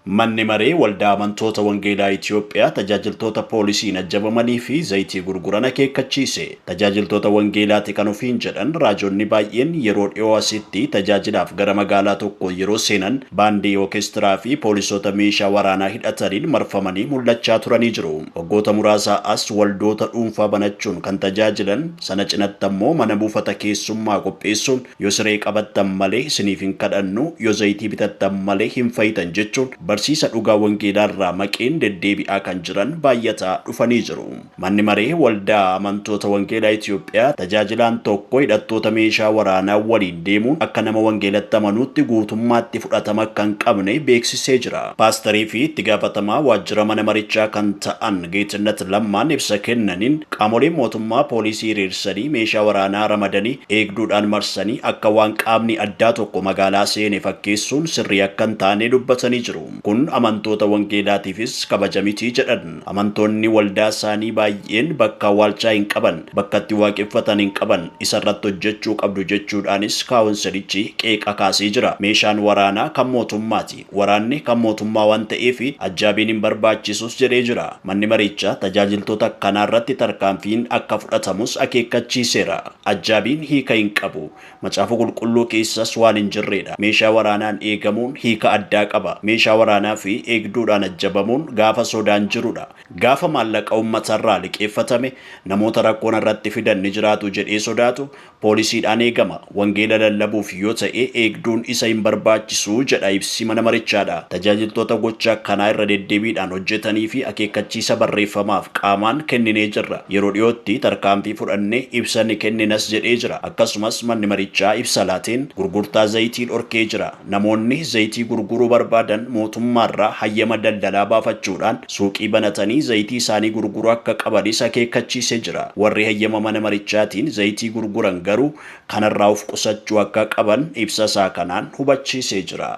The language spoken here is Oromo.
Manni maree waldaa amantoota wangeelaa Itoophiyaa tajaajiltoota poolisiin ajjabamanii fi zayitii gurguran akeekkachiise. Tajaajiltoota wangeelaati kan ofiin jedhan raajonni baay'een yeroo dhiyoo asitti tajaajilaaf gara magaalaa tokko yeroo seenan baandii orkeestiraa fi poolisoota meeshaa waraanaa hidhataniin marfamanii mul'achaa turanii jiru. Waggoota muraasaa as waldoota dhuunfaa banachuun kan tajaajilan sana cinatti ammoo mana buufata keessummaa qopheessuun yoo siree qabattan malee isiniif hin kadhannu yoo zayitii bitattan malee hin fayyitan jechuun barsiisa dhugaa wangeelaarraa maqeen deddeebi'aa kan jiran baay'ataa dhufanii jiru. Manni maree waldaa amantoota wangeelaa Itoophiyaa tajaajilaan tokko hidhattoota meeshaa waraanaa waliin deemuun akka nama wangeelatti amanuutti guutummaatti fudhatama kan qabne beeksisee jira. Paastarii fi itti gaafatamaa waajjira mana marichaa kan ta'an Geetinnat Lammaan ibsa kennaniin qaamoleen mootummaa poolisii hiriirsanii meeshaa waraanaa ramadanii eegduudhaan marsanii akka waan qaamni addaa tokko magaalaa seene fakkeessuun sirrii akka hin taane dubbatanii jiru. Kun amantoota wangeelaatiifis kabaja miti jedhan. Amantoonni waldaa isaanii baay'een bakka awwaalchaa hin qaban, bakka itti waaqeffatan hin qaban, isarratti hojjechuu qabdu jechuudhaanis kaawunsilichi qeeqa kaasee jira. Meeshaan waraanaa kan mootummaati. Waraanni kan mootummaa waan ta'eef ajjaabiin hin barbaachisus jedhee jira. Manni marichaa tajaajiltoota kanaarratti tarkaanfiin akka fudhatamus akeekkachiiseera. Ajjaabiin hiika hin qabu. Macaafa qulqulluu keessas waan hin jirredha. Meeshaa waraanaan eegamuun hiika addaa qaba. Meeshaa waraanaa fi eegduudhaan ajjabamuun gaafa sodaan jirudha. Gaafa maallaqa uummatarraa liqeeffatame namoota rakkoon irratti fidan ni jiraatu jedhee sodaatu poolisiidhaan eegama. Wangeela lallabuuf yoo ta'e eegduun isa hin barbaachisu jedha ibsi mana marichaadha. Tajaajiltoota gocha kanaa irra deddeebiidhaan hojjetanii fi akeekkachiisa barreeffamaaf qaamaan kenninee jirra. Yeroo dhiyootti tarkaanfii fudhannee ibsa ni kenninas jedhee jira. Akkasumas manni marichaa ibsa laateen gurgurtaa zayitii dhorkee jira. Namoonni zayitii gurguruu barbaadan mootummaarraa hayyama daldalaa baafachuudhaan suuqii banatanii zayitii isaanii gurguruu akka qabanis akeekkachiisee jira. Warri hayyama mana marichaatiin zayitii gurguran garuu kanarraa of qusachuu akka qaban ibsa isaa kanaan hubachiisee jira.